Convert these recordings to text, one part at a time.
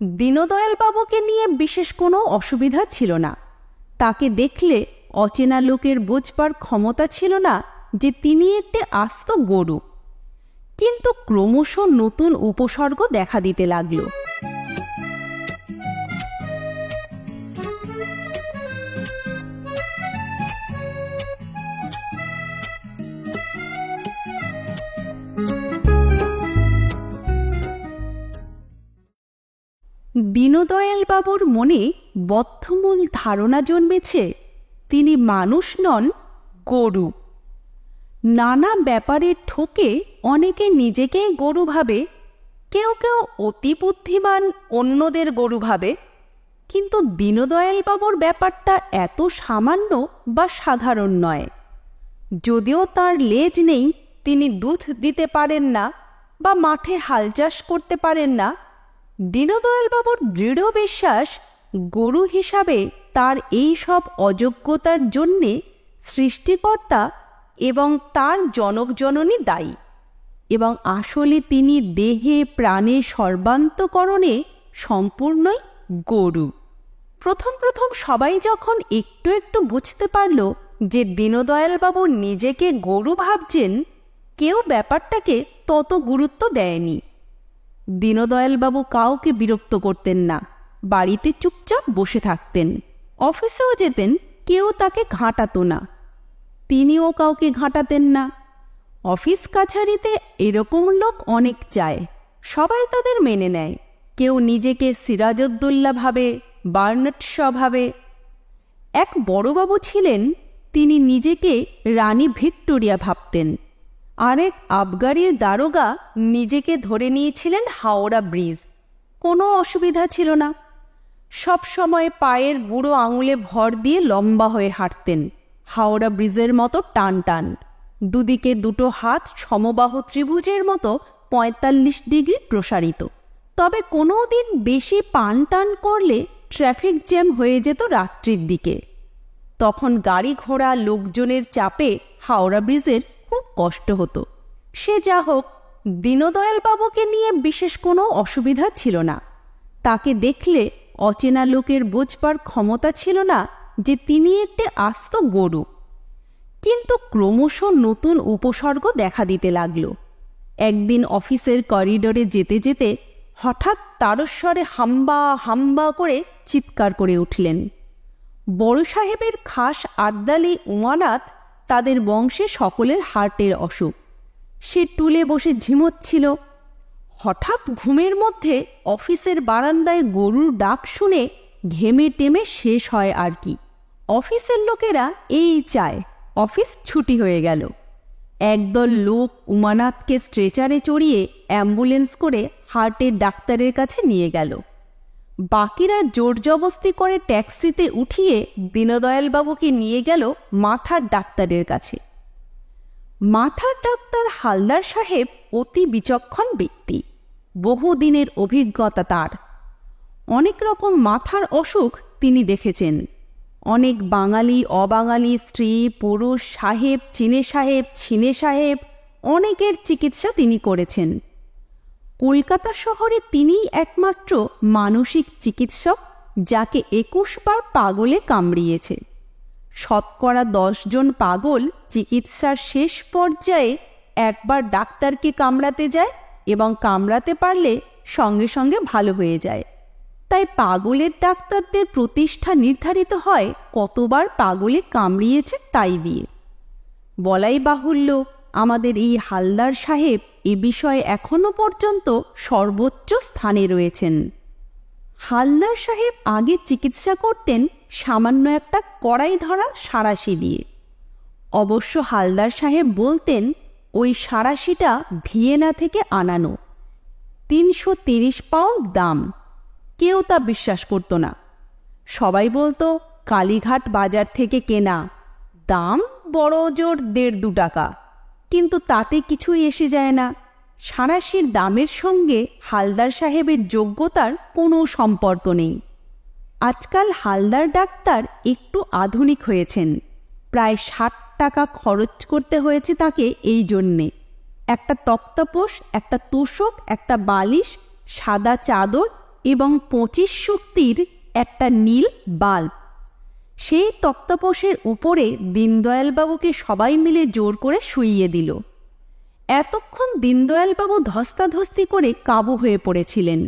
দীনদয়াল বাবুকে নিয়ে বিশেষ কোনো অসুবিধা ছিল না। তাকে দেখলে অচেনা লোকের বুঝবার ক্ষমতা ছিল না যে তিনি একটি আস্ত গরু। কিন্তু ক্রমশ নতুন উপসর্গ দেখা দিতে লাগল। দীনদয়াল বাবুর মনে বদ্ধমূল ধারণা জন্মেছে তিনি মানুষ নন, গরু। নানা ব্যাপারে ঠকে অনেকে নিজেকে গরু ভাবে, কেউ কেউ অতি বুদ্ধিমান অন্যদের গরু ভাবে। কিন্তু দীনদয়াল বাবুর ব্যাপারটা এত সামান্য বা সাধারণ নয়। যদিও তার লেজ নেই, তিনি দুধ দিতে পারেন না বা মাঠে হাল চাষ করতে পারেন না, দীনদয়াল বাবুর দৃঢ় বিশ্বাস গরু হিসাবে তার এই সব অযোগ্যতার জন্যে সৃষ্টিকর্তা এবং তার জনকজননী দায়ী, এবং আসলে তিনি দেহে প্রাণে সর্বান্তকরণে সম্পূর্ণই গরু। প্রথম প্রথম সবাই যখন একটু একটু বুঝতে পারল যে দীনদয়াল বাবু নিজেকে গরু ভাবছেন, কেউ ব্যাপারটাকে তত গুরুত্ব দেয়নি। দীনদয়াল বাবু কাউকে বিরক্ত করতেন না, বাড়িতে চুপচাপ বসে থাকতেন। অফিসেও যেতেন, কেউ তাকে ঘাঁটাতো না, তিনিও কাউকে ঘাঁটাতেন না। অফিস কাছারিতে এরকম লোক অনেক চায়, সবাই তাদের মেনে নেয়। কেউ নিজেকে সিরাজউদ্দৌলা ভাবে, বার্নার্ড শ ভাবে। এক বড়বাবু ছিলেন, তিনি নিজেকে রানী ভিক্টোরিয়া ভাবতেন। আরেক আবগারির দারোগা নিজেকে ধরে নিয়েছিলেন হাওড়া ব্রিজ। কোনো অসুবিধা ছিল না, সব সময় পায়ের বুড়ো আঙুলে ভর দিয়ে লম্বা হয়ে হাঁটতেন, হাওড়া ব্রিজের মতো টান টান, দুদিকে দুটো হাত সমবাহু ত্রিভুজের মতো ৪৫ ডিগ্রি প্রসারিত। তবে কোনো দিন বেশি পান টান করলে ট্রাফিক জ্যাম হয়ে যেত রাত্রির দিকে। তখন গাড়ি ঘোড়া লোকজনের চাপে হাওড়া ব্রিজের খুব কষ্ট হতো। সে যা হোক, দীনদয়াল বাবুকে নিয়ে বিশেষ কোনো অসুবিধা ছিল না। তাকে দেখলে অচেনা লোকের বুঝবার ক্ষমতা ছিল না যে তিনি একটি আস্ত গরু। কিন্তু ক্রমশ নতুন উপসর্গ দেখা দিতে লাগল। একদিন অফিসের করিডোরে যেতে যেতে হঠাৎ তারস্বরে হাম্বা হাম্বা করে চিৎকার করে উঠলেন। বড় সাহেবের খাস আদ্দালি উমানাথ, তাদের বংশে সকলের হার্টের অসুখ। সে টুলে বসে ঝিমোচ্ছিল। হঠাৎ ঘুমের মধ্যে অফিসের বারান্দায় গরুর ডাক শুনে ঘেমে টেমে শেষ হয় আর কি। অফিসের লোকেরা এই চায়, অফিস ছুটি হয়ে গেল। একদল লোক উমানাথকে স্ট্রেচারে চড়িয়ে অ্যাম্বুলেন্স করে হার্টের ডাক্তারের কাছে নিয়ে গেল। বাকিরা জোর জবস্তি করে ট্যাক্সিতে উঠিয়ে দীনদয়াল বাবুকে নিয়ে গেল মাথার ডাক্তারের কাছে। মাথার ডাক্তার হালদার সাহেব অতি বিচক্ষণ ব্যক্তি, বহুদিনের অভিজ্ঞতা তার। অনেক রকম মাথার অসুখ তিনি দেখেছেন। অনেক বাঙালি অবাঙালি, স্ত্রী পুরুষ, সাহেব চিনে সাহেব ছিনে সাহেব, অনেকের চিকিৎসা তিনি করেছেন। কলকাতা শহরে তিনিই একমাত্র মানসিক চিকিৎসক যাকে ২১ বার পাগলে কামড়িয়েছে। শতকরা ১০ জন পাগল চিকিৎসার শেষ পর্যায়ে একবার ডাক্তারকে কামড়াতে যায় এবং কামড়াতে পারলে সঙ্গে সঙ্গে ভালো হয়ে যায়। তাই পাগলের ডাক্তারদের প্রতিষ্ঠা নির্ধারিত হয় কতবার পাগলে কামড়িয়েছে তাই দিয়ে। বলাই বাহুল্য, আমাদের এই হালদার সাহেব এ বিষয়ে এখনো পর্যন্ত সর্বোচ্চ স্থানে রয়েছেন। হালদার সাহেব আগে চিকিৎসা করতেন সামান্য একটা কড়াই ধরা সাঁড়াশি দিয়ে। অবশ্য হালদার সাহেব বলতেন ওই সাঁড়াশিটা ভিয়েনা থেকে আনানো, ৩৩০ পাউন্ড দাম। কেউ তা বিশ্বাস করত না। সবাই বলতো কালীঘাট বাজার থেকে কেনা, দাম বড় জোর ১.৫-২ টাকা। কিন্তু তাতে কিছুই এসে যায় না। সাঁড়াশির দামের সঙ্গে হালদার সাহেবের যোগ্যতার কোনো সম্পর্ক নেই। আজকাল হালদার ডাক্তার একটু আধুনিক হয়েছেন। প্রায় ৬০ টাকা খরচ করতে হয়েছে তাকে এই জন্যে। একটা তক্তপোষ, একটা তোষক, একটা বালিশ, সাদা চাদর এবং 25 শক্তির একটা নীল বাল্ব। সেই তক্তাপোশের উপরে দীনদয়ালবাবুকে সবাই মিলে জোর করে শুইয়ে দিল। এতক্ষণ দীনদয়ালবাবু ধস্তাধস্তি করে কাবু হয়ে পড়েছিলেন।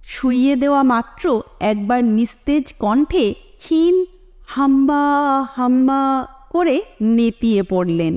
শুইয়ে দেওয়া মাত্র একবার নিস্তেজ কণ্ঠে ক্ষীণ হাম্বা হাম্বা করে নেতিয়ে পড়লেন।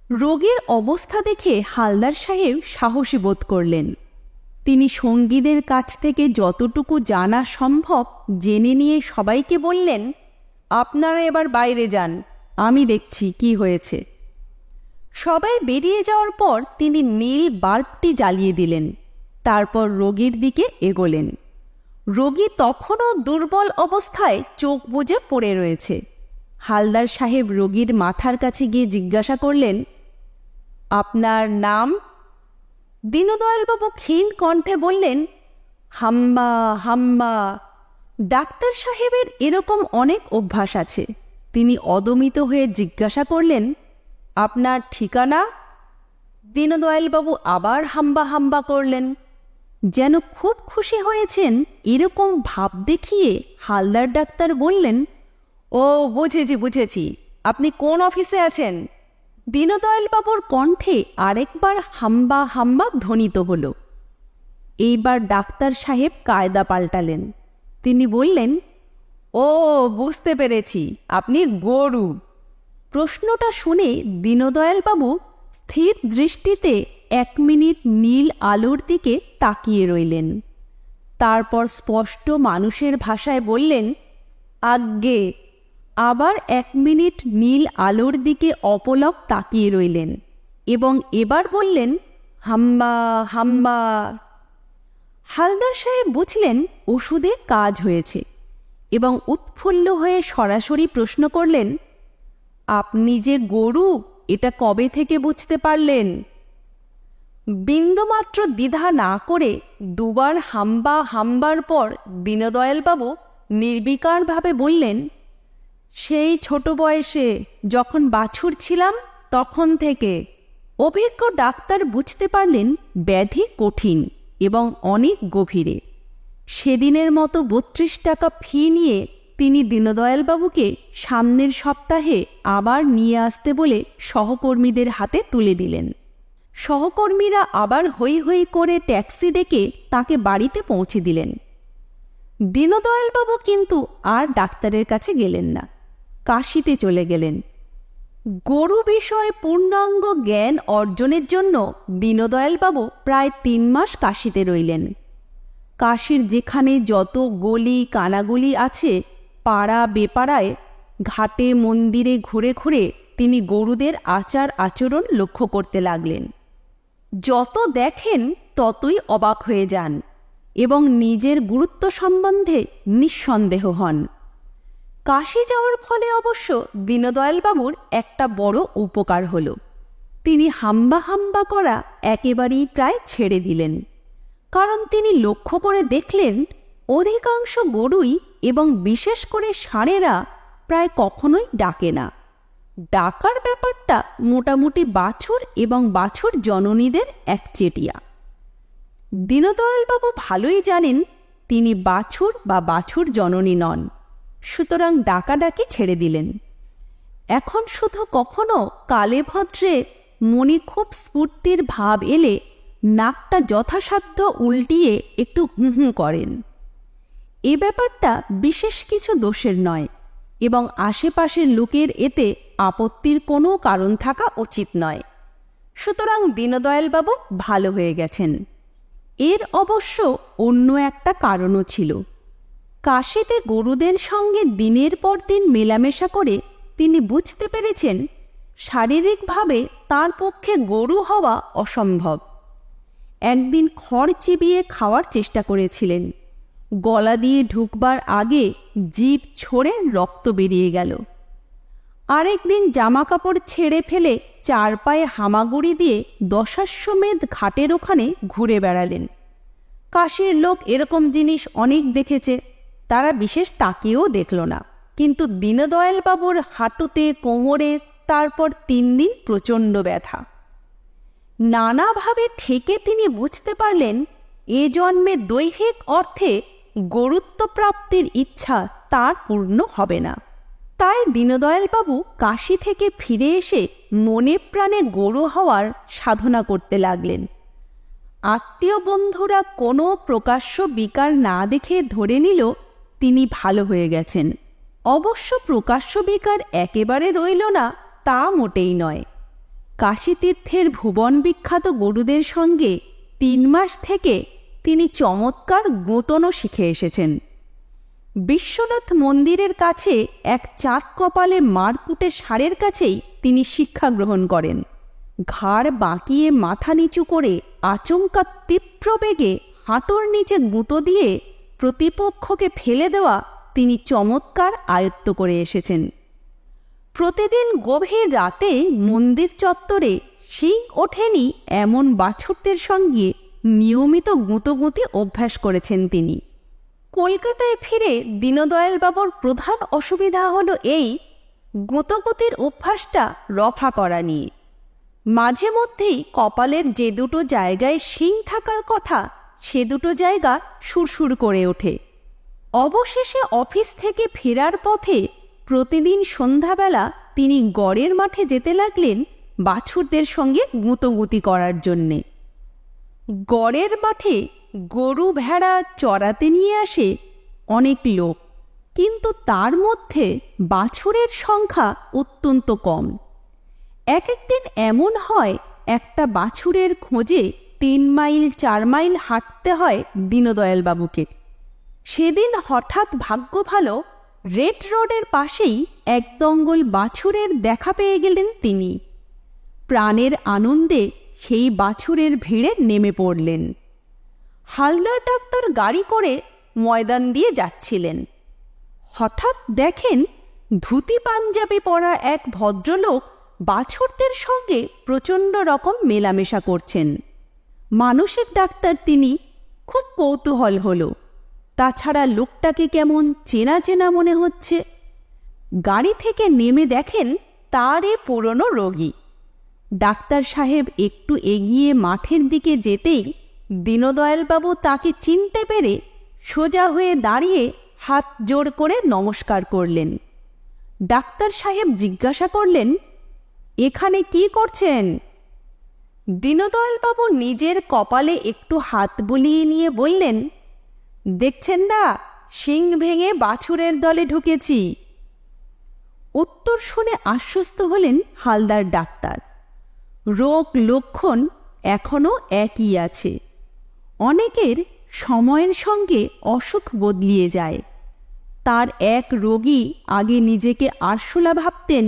রোগীর অবস্থা দেখে হালদার সাহেব সাহসী বোধ করলেন। তিনি সঙ্গীদের কাছ থেকে যতটুকু জানা সম্ভব জেনে নিয়ে সবাইকে বললেন, আপনারা এবার বাইরে যান, আমি দেখছি কি হয়েছে। সবাই বেরিয়ে যাওয়ার পর তিনি নীল বাল্বটি জ্বালিয়ে দিলেন। তারপর রোগীর দিকে এগোলেন। রোগী তখনও দুর্বল অবস্থায় চোখ বুজে পড়ে রয়েছে। হালদার সাহেব রোগীর মাথার কাছে গিয়ে জিজ্ঞাসা করলেন, আপনার নাম? দীনদয়ালবাবু ক্ষীণ কণ্ঠে বললেন, হাম্বা হাম্বা। ডাক্তার সাহেবের এরকম অনেক অভ্যাস আছে। তিনি অদমিত হয়ে জিজ্ঞাসা করলেন, আপনার ঠিকানা? দীনদয়ালবাবু আবার হাম্বা হাম্বা করলেন। যেন খুব খুশি হয়েছেন এরকম ভাব দেখিয়ে হালদার ডাক্তার বললেন, ও বুঝেছি, আপনি কোন অফিসে আছেন? দীনদয়ালবাবুর কণ্ঠে আরেকবার হাম্বা হাম্বা ধ্বনিত হল। এইবার ডাক্তার সাহেব কায়দা পাল্টালেন। তিনি বললেন, ও বুঝতে পেরেছি, আপনি গরু। প্রশ্নটা শুনে দীনদয়ালবাবু স্থির দৃষ্টিতে 1 মিনিট নীল আলোর দিকে তাকিয়ে রইলেন। তারপর স্পষ্ট মানুষের ভাষায় বললেন, আজ্ঞে। আবার 1 মিনিট নীল আলোর দিকে অপলক তাকিয়ে রইলেন এবং এবার বললেন, হাম্বা হাম্বা। হালদার সাহেব বুঝলেন ওষুধে কাজ হয়েছে এবং উৎফুল্ল হয়ে সরাসরি প্রশ্ন করলেন, আপনি যে গরু এটা কবে থেকে বুঝতে পারলেন? বিন্দুমাত্র দ্বিধা না করে 2 বার হাম্বা হাম্বার পর দীনদয়ালবাবু নির্বিকারভাবে বললেন, সেই ছোট বয়সে যখন বাছুর ছিলাম তখন থেকে। অভিজ্ঞ ডাক্তার বুঝতে পারলেন ব্যাধি কঠিন এবং অনেক গভীরে। সেদিনের মতো 32 টাকা ফি নিয়ে তিনি দীনদয়ালবাবুকে সামনের সপ্তাহে আবার নিয়ে আসতে বলে সহকর্মীদের হাতে তুলে দিলেন। সহকর্মীরা আবার হৈ হৈ করে ট্যাক্সি ডেকে তাকে বাড়িতে পৌঁছে দিলেন। দীনদয়ালবাবু কিন্তু আর ডাক্তারের কাছে গেলেন না, কাশীতে চলে গেলেন। গরু বিষয়ে পূর্ণাঙ্গ জ্ঞান অর্জনের জন্য দীনদয়ালবাবু প্রায় 3 মাস কাশীতে রইলেন। কাশীর যেখানে যত গলি কানাগলি আছে, পাড়া বেপাড়ায়, ঘাটে মন্দিরে ঘুরে ঘুরে তিনি গরুদের আচার আচরণ লক্ষ্য করতে লাগলেন। যত দেখেন ততই অবাক হয়ে যান এবং নিজের গুরুত্ব সম্বন্ধে নিঃসন্দেহ হন। কাশী যাওয়ার ফলে অবশ্য দীনদয়ালবাবুর একটা বড় উপকার হল। তিনি হাম্বা হাম্বা করা একেবারেই প্রায় ছেড়ে দিলেন। কারণ তিনি লক্ষ্য করে দেখলেন অধিকাংশ গরুই এবং বিশেষ করে ষাঁড়েরা প্রায় কখনোই ডাকে না। ডাকার ব্যাপারটা মোটামুটি বাছুর এবং বাছুর জননীদের একচেটিয়া। দীনদয়ালবাবু ভালোই জানেন তিনি বাছুর বা বাছুর জননী নন, সুতরাং ডাকাডাকি ছেড়ে দিলেন। এখন শুধু কখনো কালে ভদ্রে মনে খুব স্ফূর্তির ভাব এলে নাকটা যথাসাধ্য উল্টিয়ে একটু হুঁ করেন। এ ব্যাপারটা বিশেষ কিছু দোষের নয় এবং আশেপাশের লোকের এতে আপত্তির কোনো কারণ থাকা উচিত নয়। সুতরাং দীনদয়ালবাবু ভালো হয়ে গেছেন। এর অবশ্য অন্য একটা কারণও ছিল। কাশীতে গরুদের সঙ্গে দিনের পর দিন মেলামেশা করে তিনি বুঝতে পেরেছেন শারীরিকভাবে তার পক্ষে গরু হওয়া অসম্ভব। একদিন খড় চিবিয়ে খাওয়ার চেষ্টা করেছিলেন। গলা দিয়ে ঢুকবার আগে জিভ ছড়ে রক্ত বেরিয়ে গেল। আরেকদিন জামাকাপড় ছেড়ে ফেলে 4 পায়ে হামাগুড়ি দিয়ে দশাশ্বমেধ ঘাটের ওখানে ঘুরে বেড়ালেন। কাশীর লোক এরকম জিনিস অনেক দেখেছে, তারা বিশেষ তাকেও দেখল না। কিন্তু দীনদয়ালবাবুর হাঁটুতে, কোমরে তারপর 3 দিন প্রচণ্ড ব্যথা। নানাভাবে ঠেকে তিনি বুঝতে পারলেন এ জন্মে দৈহিক অর্থে গরুত্ব প্রাপ্তির ইচ্ছা তার পূর্ণ হবে না। তাই দীনদয়ালবাবু কাশী থেকে ফিরে এসে মনে প্রাণে গরু হওয়ার সাধনা করতে লাগলেন। আত্মীয় বন্ধুরা কোনো প্রকাশ্য বিকার না দেখে ধরে নিল তিনি ভালো হয়ে গেছেন। অবশ্য প্রকাশ্য বিকার একেবারে রইল না তা মোটেই নয়। কাশীতীর্থের ভুবন বিখ্যাত গরুদের সঙ্গে 3 মাস থেকে তিনি চমৎকার গোতনও শিখে এসেছেন। বিশ্বনাথ মন্দিরের কাছে এক চাঁদ কপালে মারকুটে ষাঁড়ের কাছেই তিনি শিক্ষা গ্রহণ করেন। ঘাড় বাঁকিয়ে মাথা নিচু করে আচমকা তীব্র বেগে হাঁটুর নিচে গুঁতো দিয়ে প্রতিপক্ষকে ফেলে দেওয়া তিনি চমৎকার আয়ত্ত করে এসেছেন। প্রতিদিন গভীর রাতে মন্দির চত্বরে শিং ওঠেনি এমন বাছুরদের সঙ্গে নিয়মিত গুঁতোগুঁতি অভ্যাস করেছেন তিনি। কলকাতায় ফিরে দীনদয়ালবাবুর প্রধান অসুবিধা হলো এই গুঁতোগুঁতির অভ্যাসটা রফা করা নিয়ে। মাঝে মধ্যেই কপালের যে দুটো জায়গায় শিং থাকার কথা সে দুটো জায়গা সুরসুর করে ওঠে। অবশেষে অফিস থেকে ফেরার পথে প্রতিদিন সন্ধ্যাবেলা তিনি গড়ের মাঠে যেতে লাগলেন বাছুরদের সঙ্গে গুঁতোগুঁতি করার জন্যে। গড়ের মাঠে গরু ভেড়া চড়াতে নিয়ে আসে অনেক লোক, কিন্তু তার মধ্যে বাছুরের সংখ্যা অত্যন্ত কম। এক একদিন এমন হয় একটা বাছুরের খোঁজে 3 মাইল 4 মাইল হাঁটতে হয় দীনদয়ালবাবুকে। সেদিন হঠাৎ ভাগ্য ভালো রেড রোডের পাশেই এক দঙ্গল বাছুরের দেখা পেয়ে গেলেন তিনি। প্রাণের আনন্দে সেই বাছুরের ভিড়ে নেমে পড়লেন। হালদার ডাক্তার গাড়ি করে ময়দান দিয়ে যাচ্ছিলেন। হঠাৎ দেখেন ধুতি পাঞ্জাবি পরা এক ভদ্রলোক বাছুরদের সঙ্গে প্রচণ্ড রকম মেলামেশা করছেন। মানসিক ডাক্তার তিনি, খুব কৌতূহল হলো। তাছাড়া লোকটাকে কেমন চেনা চেনা মনে হচ্ছে। গাড়ি থেকে নেমে দেখেন তারই পুরনো রোগী। ডাক্তার সাহেব একটু এগিয়ে মাঠের দিকে যেতেই দীনদয়ালবাবু তাকে চিনতে পেরে সোজা হয়ে দাঁড়িয়ে হাত জোড় করে নমস্কার করলেন। ডাক্তার সাহেব জিজ্ঞাসা করলেন, এখানে কি করছেন? দীনদয়ালবাবু নিজের কপালে একটু হাত বুলিয়ে নিয়ে বললেন, দেখছেন না, শিং ভেঙে বাছুরের দলে ঢুকেছি। উত্তর শুনে আশ্বস্ত হলেন হালদার ডাক্তার। রোগ লক্ষণ এখনো একই আছে। অনেকের সময়ের সঙ্গে অসুখ বদলিয়ে যায়। তার এক রোগী আগে নিজেকে আরশোলা ভাবতেন,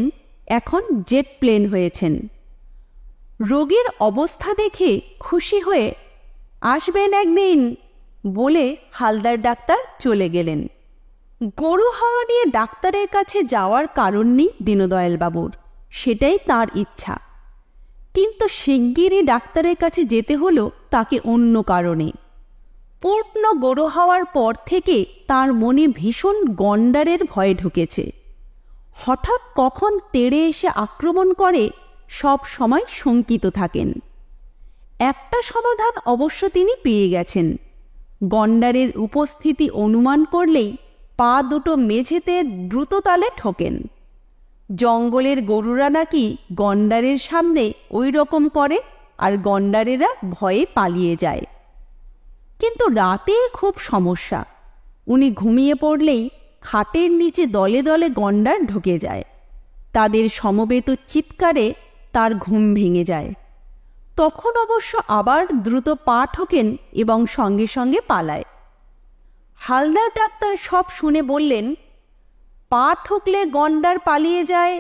এখন জেট প্লেন হয়েছেন। রোগীর অবস্থা দেখে খুশি হয়ে আসবেন একদিন বলে হালদার ডাক্তার চলে গেলেন। গরু হাওয়া নিয়ে ডাক্তারের কাছে যাওয়ার কারণ নেই দীনদয়ালবাবুর, সেটাই তার ইচ্ছা। কিন্তু শিগগিরই ডাক্তারের কাছে যেতে হলো তাকে অন্য কারণে। পূর্ণ গরু হওয়ার পর থেকে তার মনে ভীষণ গন্ডারের ভয় ঢুকেছে। হঠাৎ কখন তেড়ে এসে আক্রমণ করে সব সময় শঙ্কিত থাকেন। একটা সমাধান অবশ্য তিনি পেয়ে গেছেন। গন্ডারের উপস্থিতি অনুমান করলেই পা দুটো মেঝেতে দ্রুত তালে ঠোকেন। জঙ্গলের গরুরা নাকি গন্ডারের সামনে ওই রকম করে, আর গন্ডারেরা ভয়ে পালিয়ে যায়। কিন্তু রাতে খুব সমস্যা। উনি ঘুমিয়ে পড়লেই খাটের নিচে দলে দলে গন্ডার ঢুকে যায়। তাদের সমবেত চিৎকারে তার ঘুম ভেঙে যায়। তখন অবশ্য আবার দ্রুত পা ঠোকেন এবং সঙ্গে সঙ্গে পালায়। হালদার ডাক্তার সব শুনে বললেন, পা ঠুকলে গন্ডার পালিয়ে যায়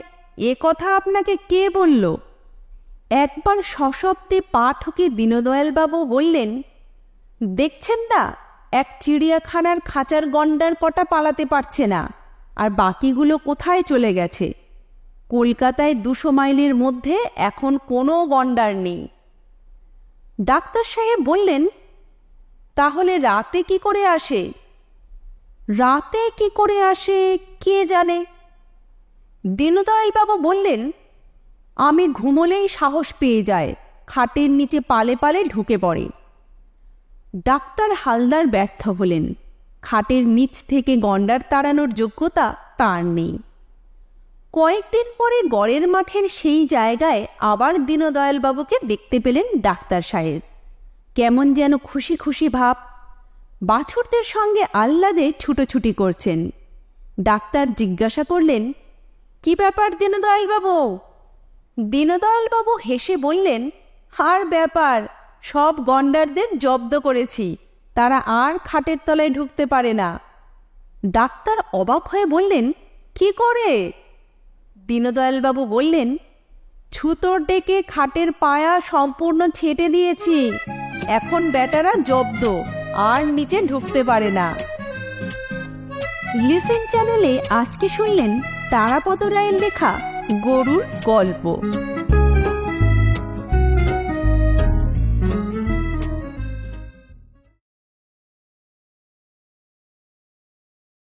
এ কথা আপনাকে কে বলল? একবার সশব্দে পা ঠুকে দীনদয়ালবাবু বললেন, দেখছেন না, এক চিড়িয়াখানার খাঁচার গন্ডার কটা পালাতে পারছে না, আর বাকিগুলো কোথায় চলে গেছে? কলকাতায় 200 মাইলের মধ্যে এখন কোনো গন্ডার নেই। ডাক্তার সাহেব বললেন, তাহলে রাতে কি করে আসে? রাতে কি করে আসে কে জানে। দীনদয়ালবাবু বললেন, আমি ঘুমোলেই সাহস পেয়ে যায়, খাটের নিচে পালে পালে ঢুকে পড়ে। ডাক্তার হালদার ব্যর্থ হলেন। খাটের নিচ থেকে গন্ডার তাড়ানোর যোগ্যতা তার নেই। কয়েকদিন পরে গড়ের মাঠের সেই জায়গায় আবার দীনদয়ালবাবুকে দেখতে পেলেন ডাক্তার সাহেব। কেমন যেন খুশি খুশি ভাব, বাছুরদের সঙ্গে আহ্লাদে ছুটোছুটি করছেন। ডাক্তার জিজ্ঞাসা করলেন, কি ব্যাপার দীনদয়ালবাবু? দীনদয়ালবাবু হেসে বললেন, আর ব্যাপার, সব গন্ডারদের জব্দ করেছি, তারা আর খাটের তলায় ঢুকতে পারে না। ডাক্তার অবাক হয়ে বললেন, কি করে? দীনদয়ালবাবু বললেন, ছুতোর ডেকে খাটের পায়া সম্পূর্ণ ছেঁটে দিয়েছি, এখন বেটারা জব্দ, আর নিচে ঢুকতে পারে না। লিসেন চ্যানেলে আজকে শুনলেন তারাপদ রায়ের লেখা গরুর গল্প।